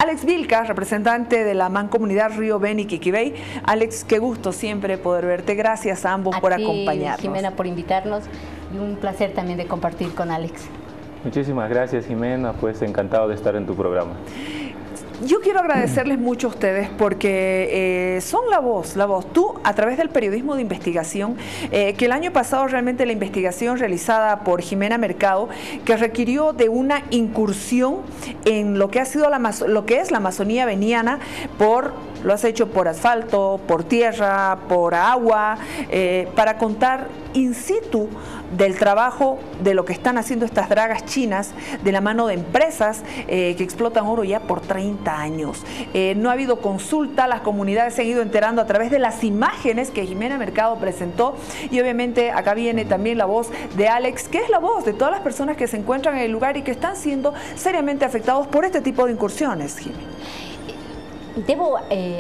Alex Vilca, representante de la Mancomunidad Río Beni Quiquibey. Alex, qué gusto siempre poder verte. Gracias a ambos por acompañarnos. Jimena, por invitarnos y un placer también de compartir con Alex. Muchísimas gracias, Jimena, pues encantado de estar en tu programa. Yo quiero agradecerles mucho a ustedes porque son la voz. Tú, a través del periodismo de investigación, que el año pasado realmente la investigación realizada por Jimena Mercado, que requirió de una incursión en lo que ha sido lo que es la Amazonía veniana, lo has hecho por asfalto, por tierra, por agua, para contar in situ del trabajo de lo que están haciendo estas dragas chinas de la mano de empresas que explotan oro ya por 30 años. No ha habido consulta, las comunidades se han ido enterando a través de las imágenes que Jimena Mercado presentó y obviamente acá viene también la voz de Alex, que es la voz de todas las personas que se encuentran en el lugar y que están siendo seriamente afectados por este tipo de incursiones, Jimena. Debo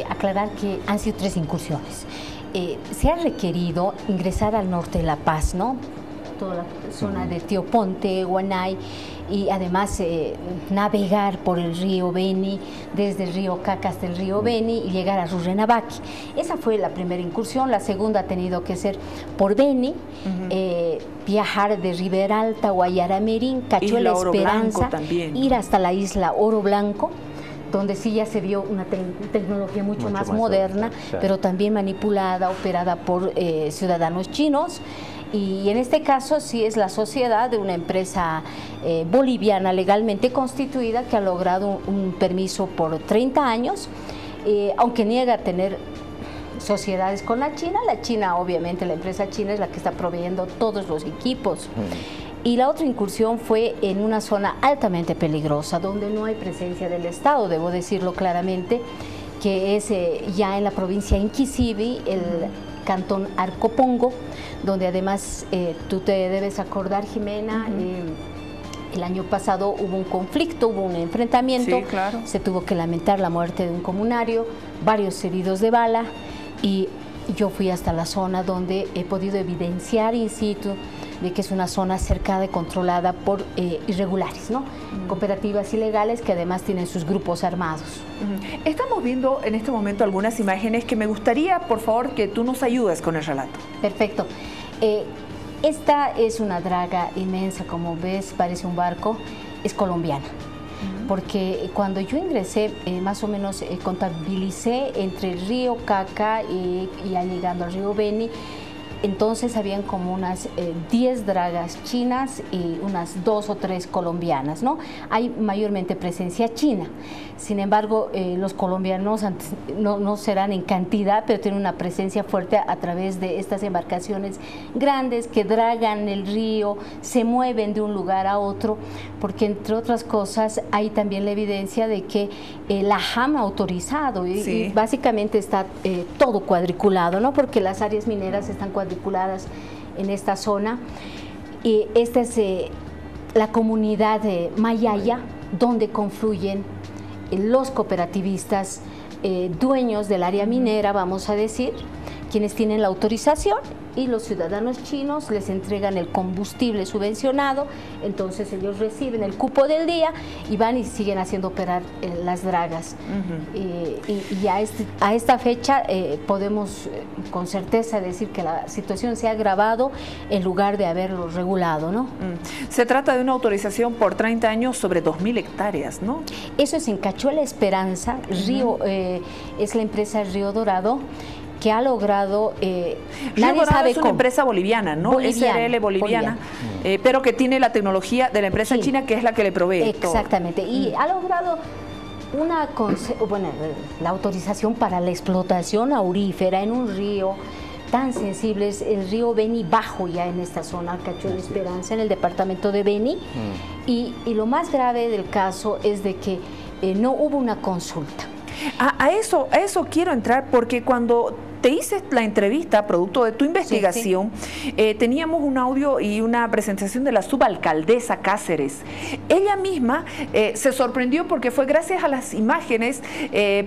aclarar que han sido 3 incursiones. Se ha requerido ingresar al norte de La Paz, ¿no? Toda la zona de Tioponte, Guanay, y además navegar por el río Beni, desde el río Caca hasta el río Beni y llegar a Rurrenabaque. Esa fue la primera incursión. La segunda ha tenido que ser por Beni, viajar de Ribera Alta, Guayaramerín, Cachuela Esperanza, ir hasta la isla Oro Blanco, donde sí ya se vio una tecnología mucho más moderna, claro, pero también manipulada, operada por ciudadanos chinos. Y en este caso sí es la sociedad de una empresa boliviana legalmente constituida que ha logrado un permiso por 30 años, aunque niega tener sociedades con la China, obviamente la empresa china es la que está proveyendo todos los equipos. Y la otra incursión fue en una zona altamente peligrosa, donde no hay presencia del Estado, debo decirlo claramente, que es ya en la provincia de Inquisibi, el cantón Arcopongo, donde además tú te debes acordar, Jimena, el año pasado hubo un conflicto, hubo un enfrentamiento, sí, claro. Se tuvo que lamentar la muerte de un comunario, varios heridos de bala, y yo fui hasta la zona donde he podido evidenciar in situ de que es una zona cercada y controlada por irregulares, ¿no? Cooperativas ilegales que además tienen sus grupos armados. Estamos viendo en este momento algunas imágenes que me gustaría, por favor, que tú nos ayudes con el relato. Perfecto. Esta es una draga inmensa, como ves, parece un barco, es colombiana. Porque cuando yo ingresé, más o menos contabilicé entre el río Caca y ya llegando al río Beni, entonces habían como unas 10 dragas chinas y unas 2 o 3 colombianas, ¿no? Hay mayormente presencia china. Sin embargo, los colombianos no serán en cantidad, pero tienen una presencia fuerte a través de estas embarcaciones grandes que dragan el río, se mueven de un lugar a otro, porque entre otras cosas hay también la evidencia de que la JAM ha autorizado y básicamente está todo cuadriculado, ¿no? Porque las áreas mineras están cuadriculadas en esta zona. Y esta es la comunidad de Mayaya, donde confluyen los cooperativistas dueños del área minera, vamos a decir, quienes tienen la autorización, y los ciudadanos chinos les entregan el combustible subvencionado, entonces ellos reciben el cupo del día y van y siguen haciendo operar las dragas. Y a esta fecha podemos con certeza decir que la situación se ha agravado en lugar de haberlo regulado, ¿no? Se trata de una autorización por 30 años sobre 2.000 hectáreas, ¿no? Eso es en Cachuela Esperanza, Río, es la empresa Río Dorado, que ha logrado, nadie sabe es una cómo. Empresa boliviana, ¿no? SRL boliviana, pero que tiene la tecnología de la empresa china, que es la que le provee. Exactamente, y ha logrado la autorización para la explotación aurífera en un río tan sensible, es el río Beni Bajo, ya en esta zona, Cachuela Esperanza, en el departamento de Beni, y lo más grave del caso es de que no hubo una consulta. A eso quiero entrar, porque cuando te hice la entrevista, producto de tu investigación, teníamos un audio y una presentación de la subalcaldesa Cáceres. Ella misma se sorprendió porque fue gracias a las imágenes,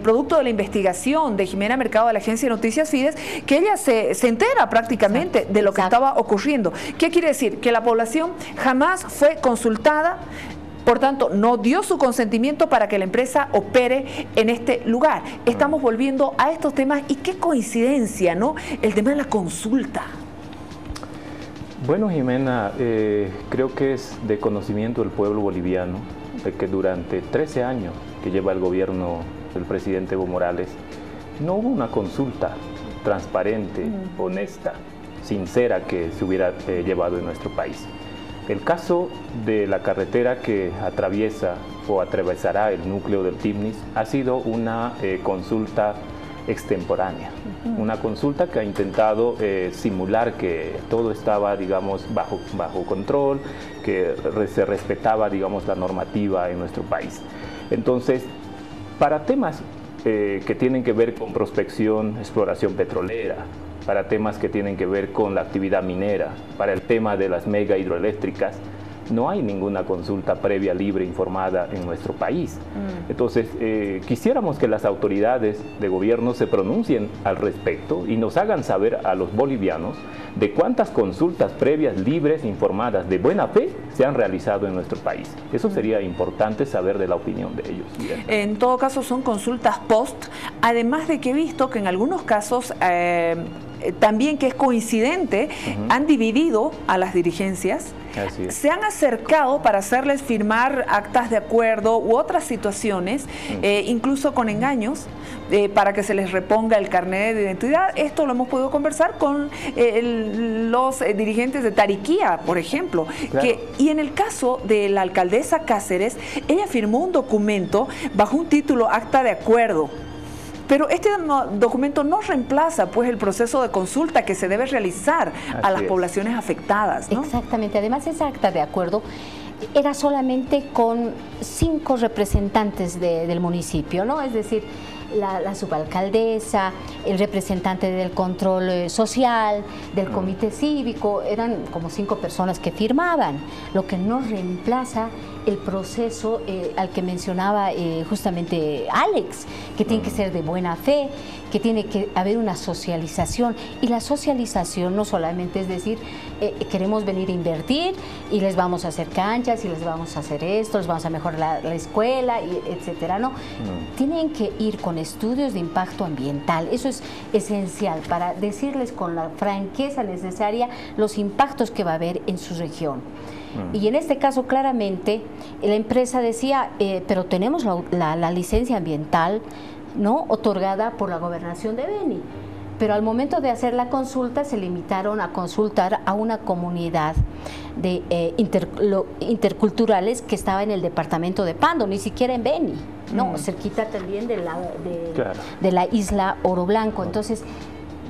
producto de la investigación de Jimena Mercado de la agencia de noticias Fides, que ella se entera prácticamente de lo que estaba ocurriendo. ¿Qué quiere decir? Que la población jamás fue consultada Por tanto, no dio su consentimiento para que la empresa opere en este lugar. Estamos volviendo a estos temas y qué coincidencia, ¿no? El tema de la consulta. Bueno, Jimena, creo que es de conocimiento del pueblo boliviano de que durante 13 años que lleva el gobierno del presidente Evo Morales, no hubo una consulta transparente, honesta, sincera que se hubiera llevado en nuestro país. El caso de la carretera que atraviesa o atravesará el núcleo del Timnis ha sido una consulta extemporánea, una consulta que ha intentado simular que todo estaba, digamos, bajo control, que se respetaba, digamos, la normativa en nuestro país. Entonces, para temas que tienen que ver con prospección, exploración petrolera, para temas que tienen que ver con la actividad minera, para el tema de las mega hidroeléctricas, no hay ninguna consulta previa, libre, informada en nuestro país. Entonces, quisiéramos que las autoridades de gobierno se pronuncien al respecto y nos hagan saber a los bolivianos de cuántas consultas previas, libres, informadas, de buena fe, se han realizado en nuestro país. Eso sería importante saber de la opinión de ellos. En todo caso, son consultas post, además de que he visto que en algunos casos también, que es coincidente, han dividido a las dirigencias, se han acercado para hacerles firmar actas de acuerdo u otras situaciones, incluso con engaños, para que se les reponga el carnet de identidad. Esto lo hemos podido conversar con los dirigentes de Tariquía, por ejemplo. Claro. Y en el caso de la alcaldesa Cáceres, ella firmó un documento bajo un título acta de acuerdo. Pero este documento no reemplaza, pues, el proceso de consulta que se debe realizar a las poblaciones afectadas, ¿no? Exactamente. Además, esa acta de acuerdo era solamente con 5 representantes del municipio, ¿no? Es decir, la subalcaldesa, el representante del control social, del comité cívico, eran como 5 personas que firmaban, lo que no reemplaza el proceso al que mencionaba justamente Alex, que tiene que ser de buena fe, que tiene que haber una socialización, y la socialización no solamente es decir, queremos venir a invertir y les vamos a hacer canchas y les vamos a hacer esto, les vamos a mejorar la escuela, y etcétera, ¿no? Tienen que ir con estudios de impacto ambiental, eso es esencial para decirles con la franqueza necesaria los impactos que va a haber en su región. Y en este caso, claramente, la empresa decía, pero tenemos la licencia ambiental, ¿no?, otorgada por la gobernación de Beni. Pero al momento de hacer la consulta se limitaron a consultar a una comunidad de interculturales que estaba en el departamento de Pando, ni siquiera en Beni, ¿no? Cerquita también de la isla Oro Blanco. Entonces,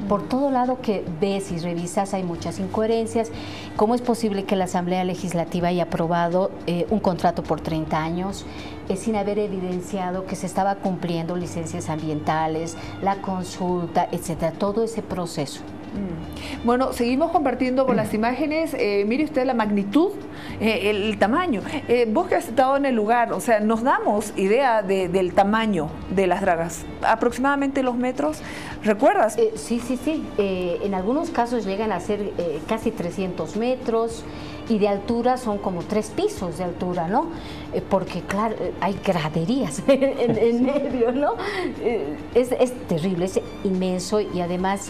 por todo lado que ves y revisas hay muchas incoherencias. ¿Cómo es posible que la Asamblea Legislativa haya aprobado un contrato por 30 años sin haber evidenciado que se estaba cumpliendo licencias ambientales, la consulta, etcétera, todo ese proceso? Bueno, seguimos compartiendo con las imágenes. Mire usted la magnitud, el tamaño. Vos que has estado en el lugar, o sea, nos damos idea del tamaño de las dragas. Aproximadamente los metros, ¿recuerdas? Sí. En algunos casos llegan a ser casi 300 metros y de altura son como 3 pisos de altura, ¿no? Porque, claro, hay graderías en medio, ¿no? Es terrible, es inmenso, y además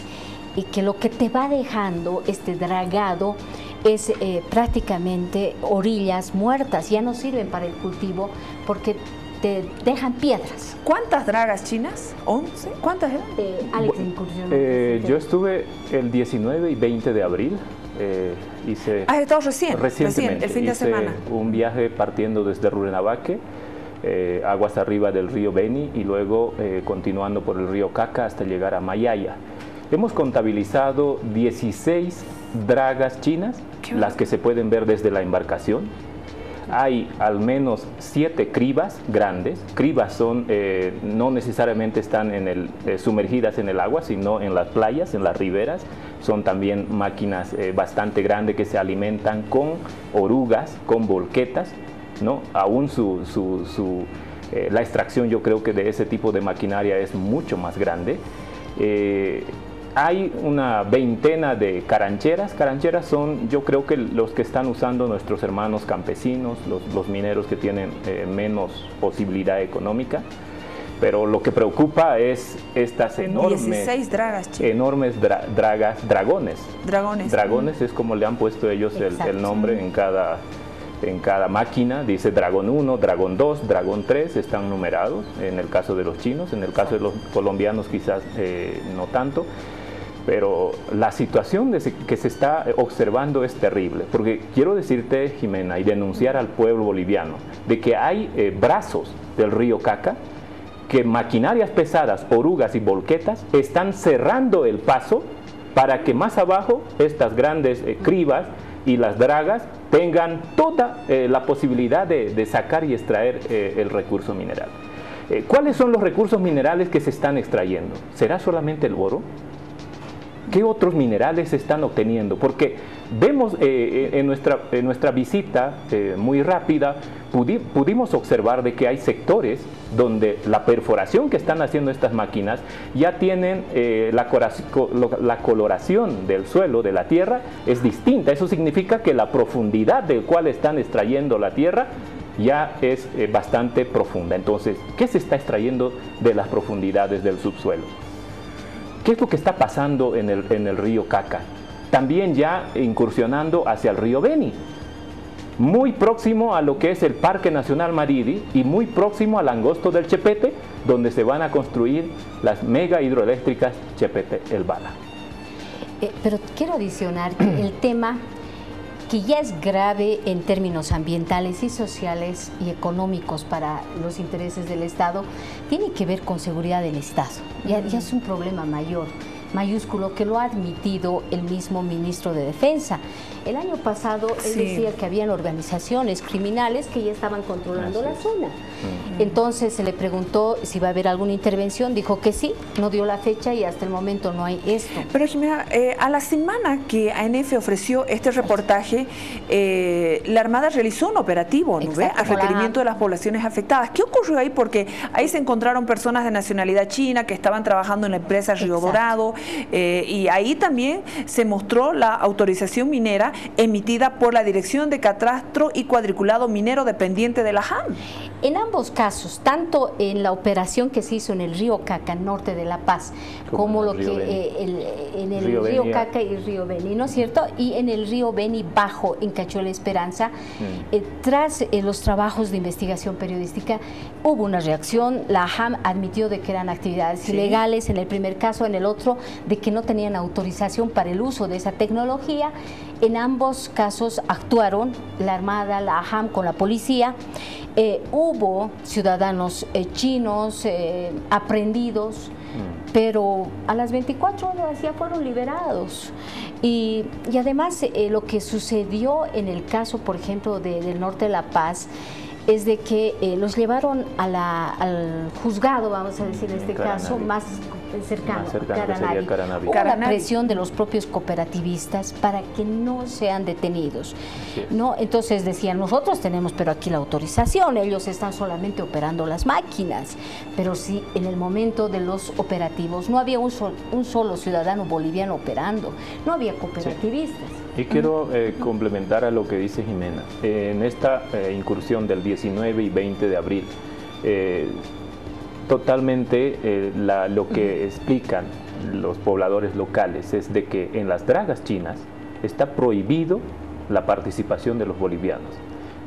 y que lo que te va dejando este dragado es prácticamente orillas muertas, ya no sirven para el cultivo porque te dejan piedras. ¿Cuántas dragas chinas? ¿11? ¿Cuántas eran? Alex incursionó. Yo estuve el 19 y 20 de abril. ¿Has estado recientemente, el fin de semana? Un viaje partiendo desde Rurrenabaque, aguas arriba del río Beni, y luego continuando por el río Caca hasta llegar a Mayaya. Hemos contabilizado 16 dragas chinas, las que se pueden ver desde la embarcación. Hay al menos 7 cribas grandes. Cribas son, no necesariamente están sumergidas en el agua, sino en las playas, en las riberas. Son también máquinas bastante grandes que se alimentan con orugas, con volquetas, ¿no? Aún la extracción, yo creo que de ese tipo de maquinaria es mucho más grande. hay una veintena de carancheras. Carancheras son, yo creo que los que están usando nuestros hermanos campesinos, los mineros que tienen menos posibilidad económica. Pero lo que preocupa es estas enormes, 16 dragas, dragones. Dragones es como le han puesto ellos el nombre en cada máquina. Dice Dragón 1, Dragón 2, Dragón 3, están numerados en el caso de los chinos. En el caso de los colombianos quizás no tanto. Pero la situación que se está observando es terrible, porque quiero decirte, Jimena, y denunciar al pueblo boliviano de que hay brazos del río Caca, que maquinarias pesadas, orugas y volquetas están cerrando el paso para que más abajo estas grandes cribas y las dragas tengan toda la posibilidad de sacar y extraer el recurso mineral. ¿Cuáles son los recursos minerales que se están extrayendo? ¿Será solamente el oro? ¿Qué otros minerales se están obteniendo? Porque vemos en nuestra visita muy rápida, pudimos observar de que hay sectores donde la perforación que están haciendo estas máquinas ya tienen la coloración del suelo, de la tierra, es distinta. Eso significa que la profundidad del cual están extrayendo la tierra ya es bastante profunda. Entonces, ¿qué se está extrayendo de las profundidades del subsuelo? ¿Qué es lo que está pasando en el río Caca? También ya incursionando hacia el río Beni, muy próximo a lo que es el Parque Nacional Maridi y muy próximo al angosto del Chepete, donde se van a construir las mega hidroeléctricas Chepete-El Bala. Pero quiero adicionar que el tema que ya es grave en términos ambientales y sociales y económicos para los intereses del Estado, tiene que ver con seguridad del Estado. Ya es un problema mayúsculo, que lo ha admitido el mismo ministro de Defensa. El año pasado él decía que habían organizaciones criminales que ya estaban controlando la zona. Entonces se le preguntó si va a haber alguna intervención, dijo que sí, no dio la fecha y hasta el momento no hay esto. Pero Jimena, a la semana que ANF ofreció este reportaje, la Armada realizó un operativo, ¿no ve? A requerimiento de las poblaciones afectadas. ¿Qué ocurrió ahí? Porque ahí se encontraron personas de nacionalidad china que estaban trabajando en la empresa Río Dorado, y ahí también se mostró la autorización minera emitida por la Dirección de Catastro y Cuadriculado Minero dependiente de la JAM. En ambos casos, tanto en la operación que se hizo en el río Caca, norte de La Paz, como lo que en el río Caca y el río Beni, ¿no es cierto? Y en el río Beni bajo, en Cachuela Esperanza, tras los trabajos de investigación periodística, hubo una reacción. La JAM admitió de que eran actividades ilegales en el primer caso, en el otro de que no tenían autorización para el uso de esa tecnología. En ambos casos actuaron la Armada, la JAM con la policía. Hubo ciudadanos chinos aprehendidos, pero a las 24 horas ya fueron liberados. Y además lo que sucedió en el caso, por ejemplo, del norte de La Paz, es de que los llevaron al juzgado, vamos a decir en este caso, más cercano, Caranavi. Hubo la presión de los propios cooperativistas para que no sean detenidos, ¿no? Entonces decían, nosotros tenemos pero aquí la autorización, ellos están solamente operando las máquinas, pero sí en el momento de los operativos no había un solo ciudadano boliviano operando, no había cooperativistas. Y quiero complementar a lo que dice Jimena. En esta incursión del 19 y 20 de abril, totalmente lo que explican los pobladores locales es de que en las dragas chinas está prohibido la participación de los bolivianos.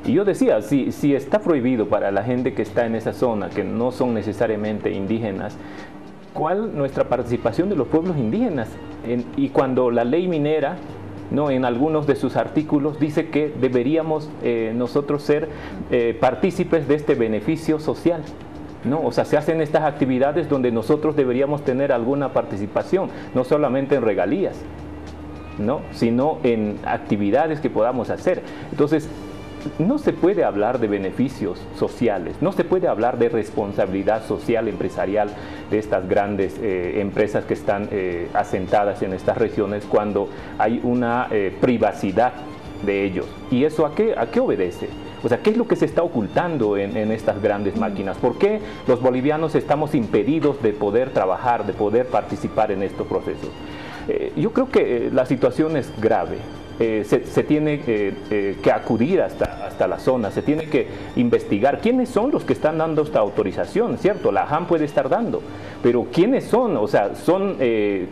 Y yo decía, si está prohibido para la gente que está en esa zona, que no son necesariamente indígenas, ¿cuál nuestra participación de los pueblos indígenas? Y cuando la ley minera, ¿no?, en algunos de sus artículos dice que deberíamos nosotros ser partícipes de este beneficio social, ¿no? O sea, se hacen estas actividades donde nosotros deberíamos tener alguna participación, no solamente en regalías, ¿no?, sino en actividades que podamos hacer. Entonces, no se puede hablar de beneficios sociales, no se puede hablar de responsabilidad social empresarial de estas grandes empresas que están asentadas en estas regiones cuando hay una privacidad de ellos. ¿Y eso a qué obedece? O sea, ¿qué es lo que se está ocultando en estas grandes máquinas? ¿Por qué los bolivianos estamos impedidos de poder trabajar, de poder participar en estos procesos? Yo creo que la situación es grave. Se tiene que acudir hasta la zona, se tiene que investigar quiénes son los que están dando esta autorización, ¿cierto? La AJAM puede estar dando, pero ¿quiénes son? O sea,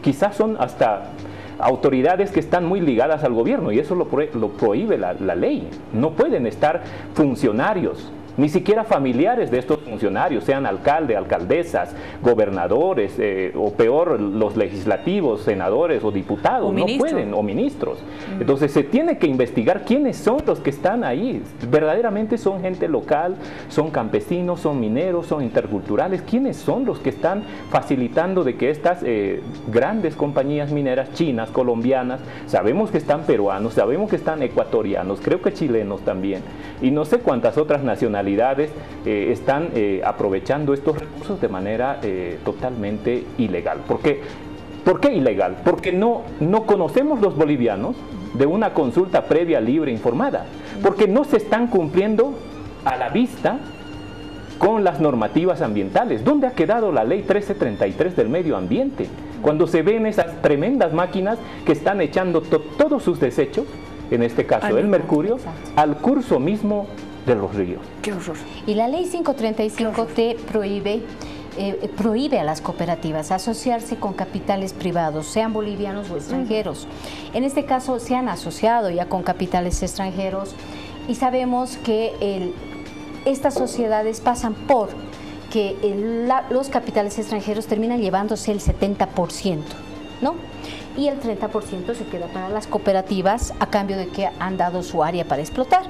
quizás son hasta autoridades que están muy ligadas al gobierno y eso lo prohíbe la ley. No pueden estar funcionarios, ni siquiera familiares de estos funcionarios, sean alcaldes, alcaldesas, gobernadores, o peor, los legislativos, senadores o diputados, no pueden, o ministros. Entonces se tiene que investigar quiénes son los que están ahí. Verdaderamente son gente local, son campesinos, son mineros, son interculturales. ¿Quiénes son los que están facilitando de que estas grandes compañías mineras chinas, colombianas, sabemos que están peruanos, sabemos que están ecuatorianos, creo que chilenos también, y no sé cuántas otras nacionalidades están aprovechando estos recursos de manera totalmente ilegal? ¿Por qué ilegal? Porque no conocemos los bolivianos de una consulta previa, libre, informada, porque no se están cumpliendo a la vista con las normativas ambientales. ¿Dónde ha quedado la ley 1333 del medio ambiente? Cuando se ven esas tremendas máquinas que están echando todos sus desechos, en este caso el mercurio, al curso mismo de los ríos. ¡Qué horror! Y la ley 535 te prohíbe a las cooperativas asociarse con capitales privados, sean bolivianos o extranjeros. En este caso se han asociado ya con capitales extranjeros y sabemos que estas sociedades pasan por que los capitales extranjeros terminan llevándose el 70%, ¿no? Y el 30% se queda para las cooperativas a cambio de que han dado su área para explotar.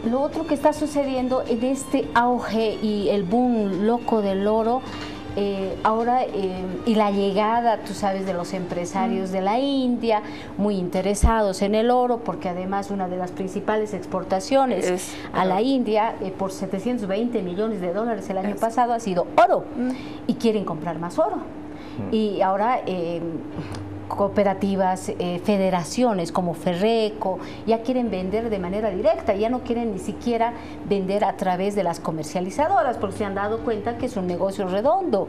Lo otro que está sucediendo en este auge y el boom loco del oro, ahora y la llegada, tú sabes, de los empresarios de la India, muy interesados en el oro, porque además una de las principales exportaciones a la India, por 720 millones de dólares el año pasado, ha sido oro, y quieren comprar más oro. Y ahora cooperativas, federaciones como Ferreco, ya quieren vender de manera directa, ya no quieren ni siquiera vender a través de las comercializadoras, porque se han dado cuenta que es un negocio redondo.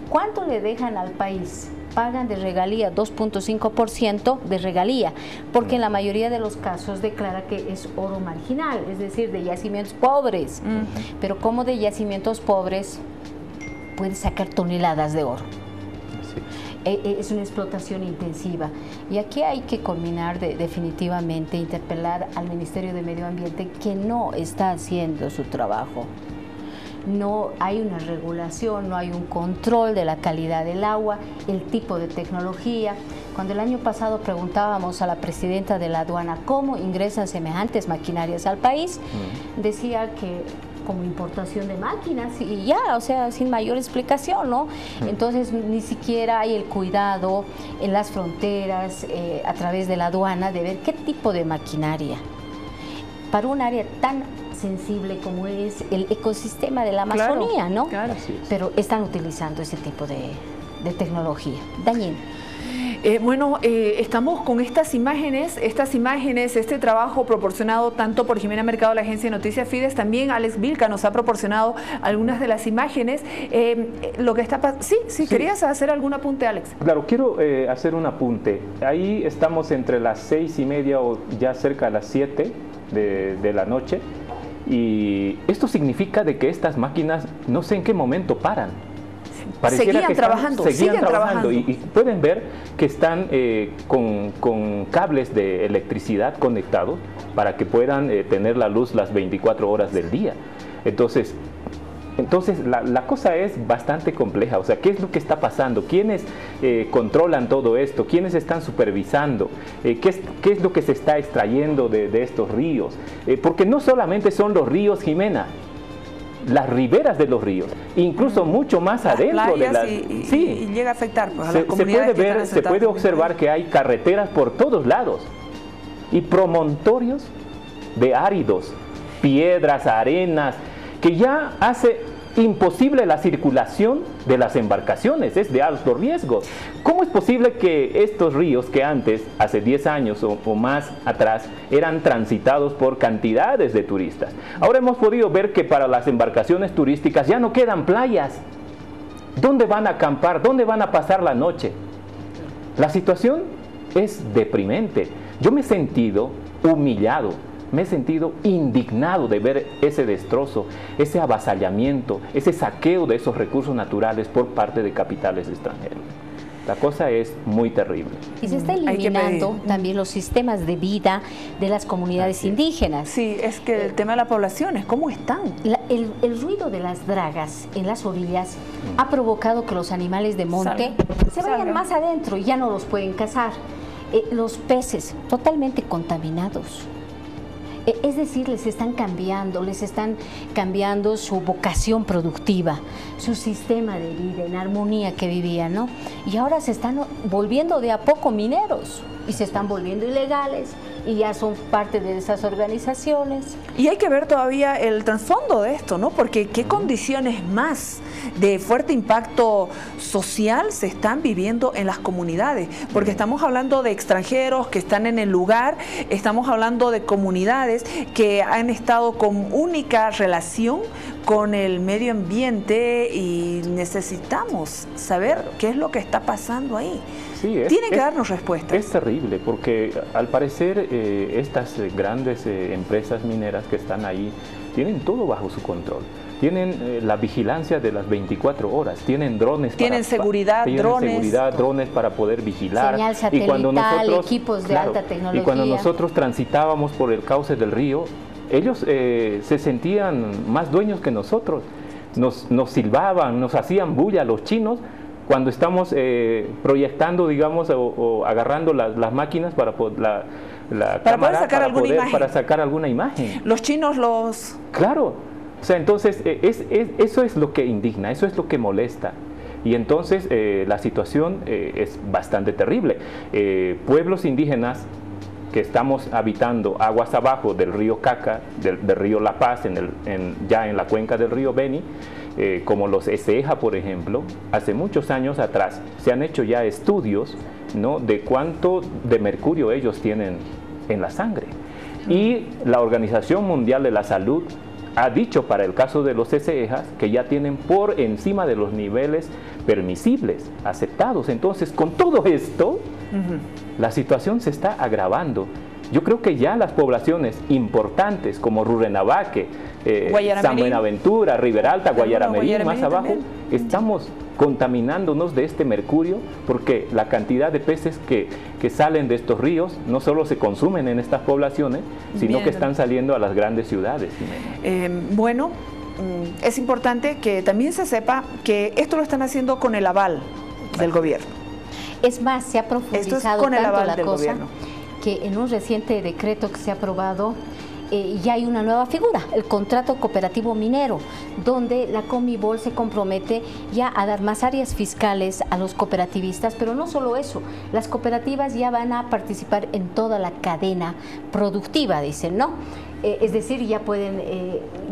¿Cuánto le dejan al país? Pagan de regalía 2.5% de regalía, porque en la mayoría de los casos declara que es oro marginal, es decir, de yacimientos pobres. Pero como de yacimientos pobres puede sacar toneladas de oro. Es una explotación intensiva y aquí hay que culminar definitivamente, interpelar al Ministerio de Medio Ambiente, que no está haciendo su trabajo. No hay una regulación, no hay un control de la calidad del agua, el tipo de tecnología. Cuando el año pasado preguntábamos a la presidenta de la aduana cómo ingresan semejantes maquinarias al país, decía que como importación de máquinas y ya, o sea, sin mayor explicación, ¿no? Entonces ni siquiera hay el cuidado en las fronteras, a través de la aduana, de ver qué tipo de maquinaria para un área tan sensible como es el ecosistema de la Amazonía, ¿no? Claro. Pero están utilizando ese tipo de tecnología. Daniel. Estamos con estas imágenes, este trabajo proporcionado tanto por Jimena Mercado, la agencia de noticias Fides, también Alex Vilca nos ha proporcionado algunas de las imágenes. Lo que está sí, ¿querías hacer algún apunte, Alex? Claro, quiero hacer un apunte. Ahí estamos entre las 6:30 o ya cerca de las 7 de la noche, y esto significa de que estas máquinas no sé en qué momento paran. Seguían trabajando. Y pueden ver que están con cables de electricidad conectados para que puedan tener la luz las 24 horas del día. Entonces la cosa es bastante compleja. O sea, ¿qué es lo que está pasando? ¿Quiénes controlan todo esto? ¿Quiénes están supervisando? ¿Qué es lo que se está extrayendo de estos ríos? Porque no solamente son los ríos, Jimena, las riberas de los ríos, incluso mucho más adentro de las... Y llega a afectar pues, a las comunidades. Se puede observar que hay carreteras por todos lados y promontorios de áridos, piedras, arenas, que ya hace imposible la circulación de las embarcaciones, es de alto riesgo. ¿Cómo es posible que estos ríos que antes, hace 10 años o más atrás, eran transitados por cantidades de turistas? Ahora hemos podido ver que para las embarcaciones turísticas ya no quedan playas. ¿Dónde van a acampar? ¿Dónde van a pasar la noche? La situación es deprimente. Yo me he sentido humillado, me he sentido indignado de ver ese destrozo, ese avasallamiento, ese saqueo de esos recursos naturales por parte de capitales extranjeros. La cosa es muy terrible. Y se está eliminando también los sistemas de vida de las comunidades indígenas. Sí, es que el tema de las poblaciones, ¿cómo están? El ruido de las dragas en las orillas ha provocado que los animales de monte se vayan más adentro y ya no los pueden cazar. Los peces totalmente contaminados. Es decir, les están cambiando su vocación productiva, su sistema de vida en armonía que vivían, ¿no? Y ahora se están volviendo de a poco mineros y se están volviendo ilegales y ya son parte de esas organizaciones. Y hay que ver todavía el trasfondo de esto, ¿no? Porque qué condiciones más de fuerte impacto social se están viviendo en las comunidades, porque estamos hablando de extranjeros que están en el lugar, estamos hablando de comunidades que han estado con única relación con el medio ambiente y necesitamos saber qué es lo que está pasando ahí. Sí, tiene que darnos respuestas. Es terrible porque al parecer estas grandes empresas mineras que están ahí tienen todo bajo su control. Tienen la vigilancia de las 24 horas, tienen drones, tienen drones para poder vigilar. Señal satelital, y cuando nosotros, equipos de alta tecnología. Y cuando nosotros transitábamos por el cauce del río, ellos se sentían más dueños que nosotros. Nos silbaban, nos hacían bulla los chinos cuando estamos proyectando, digamos, o agarrando las máquinas para poder, poder sacar alguna imagen. Los chinos los... Claro. O sea, entonces, eso es lo que indigna, eso es lo que molesta. Y entonces la situación es bastante terrible. Pueblos indígenas que estamos habitando aguas abajo del río Caca, del río La Paz, ya en la cuenca del río Beni, como los Eseja, por ejemplo, hace muchos años atrás se han hecho ya estudios, ¿no?, de cuánto de mercurio ellos tienen en la sangre. Y la Organización Mundial de la Salud ha dicho para el caso de los Esejas que ya tienen por encima de los niveles permisibles, aceptados. Entonces, con todo esto, la situación se está agravando. Yo creo que ya las poblaciones importantes como Rurrenabaque, San Buenaventura, Riberalta, Guayaramerín, más abajo, estamos contaminándonos de este mercurio porque la cantidad de peces que salen de estos ríos no solo se consumen en estas poblaciones, sino que están saliendo a las grandes ciudades. Bueno, es importante que también se sepa que esto lo están haciendo con el aval del gobierno. Es más, se ha profundizado con el tanto aval la del cosa gobierno, que en un reciente decreto que se ha aprobado ya hay una nueva figura, el contrato cooperativo minero, donde la Comibol se compromete ya a dar más áreas fiscales a los cooperativistas, pero no solo eso, las cooperativas ya van a participar en toda la cadena productiva, dicen, ¿no? Es decir, ya pueden,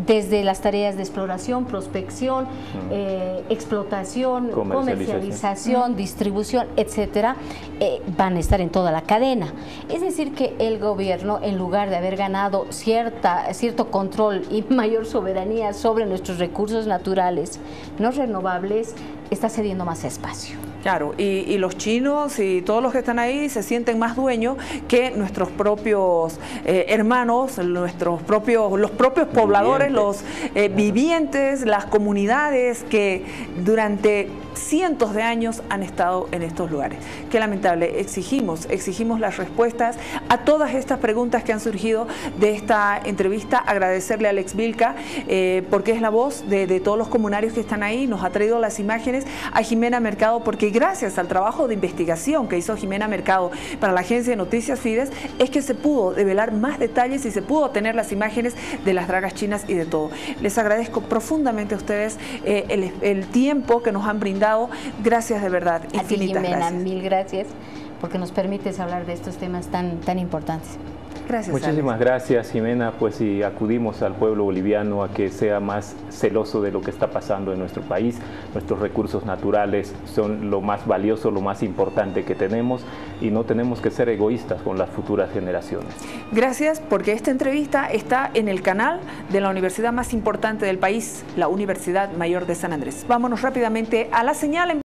desde las tareas de exploración, prospección, explotación, comercialización, distribución, etcétera, van a estar en toda la cadena. Es decir, que el gobierno, en lugar de haber ganado cierto control y mayor soberanía sobre nuestros recursos naturales no renovables, está cediendo más espacio. Claro, y los chinos y todos los que están ahí se sienten más dueños que nuestros propios hermanos, los propios pobladores, los vivientes, las comunidades que durante cientos de años han estado en estos lugares. Qué lamentable. Exigimos las respuestas a todas estas preguntas que han surgido de esta entrevista. Agradecerle a Alex Vilca porque es la voz de todos los comunarios que están ahí, nos ha traído las imágenes, a Jimena Mercado, porque gracias al trabajo de investigación que hizo Jimena Mercado para la agencia de noticias Fides, es que se pudo develar más detalles y se pudo tener las imágenes de las dragas chinas y de todo. Les agradezco profundamente a ustedes el tiempo que nos han brindado. Gracias de verdad, infinitas gracias. Jimena, mil gracias, porque nos permites hablar de estos temas tan importantes. Gracias. Muchísimas gracias, Jimena, pues y acudimos al pueblo boliviano a que sea más celoso de lo que está pasando en nuestro país. Nuestros recursos naturales son lo más valioso, lo más importante que tenemos y no tenemos que ser egoístas con las futuras generaciones. Gracias, porque esta entrevista está en el canal de la universidad más importante del país, la Universidad Mayor de San Andrés. Vámonos rápidamente a la señal.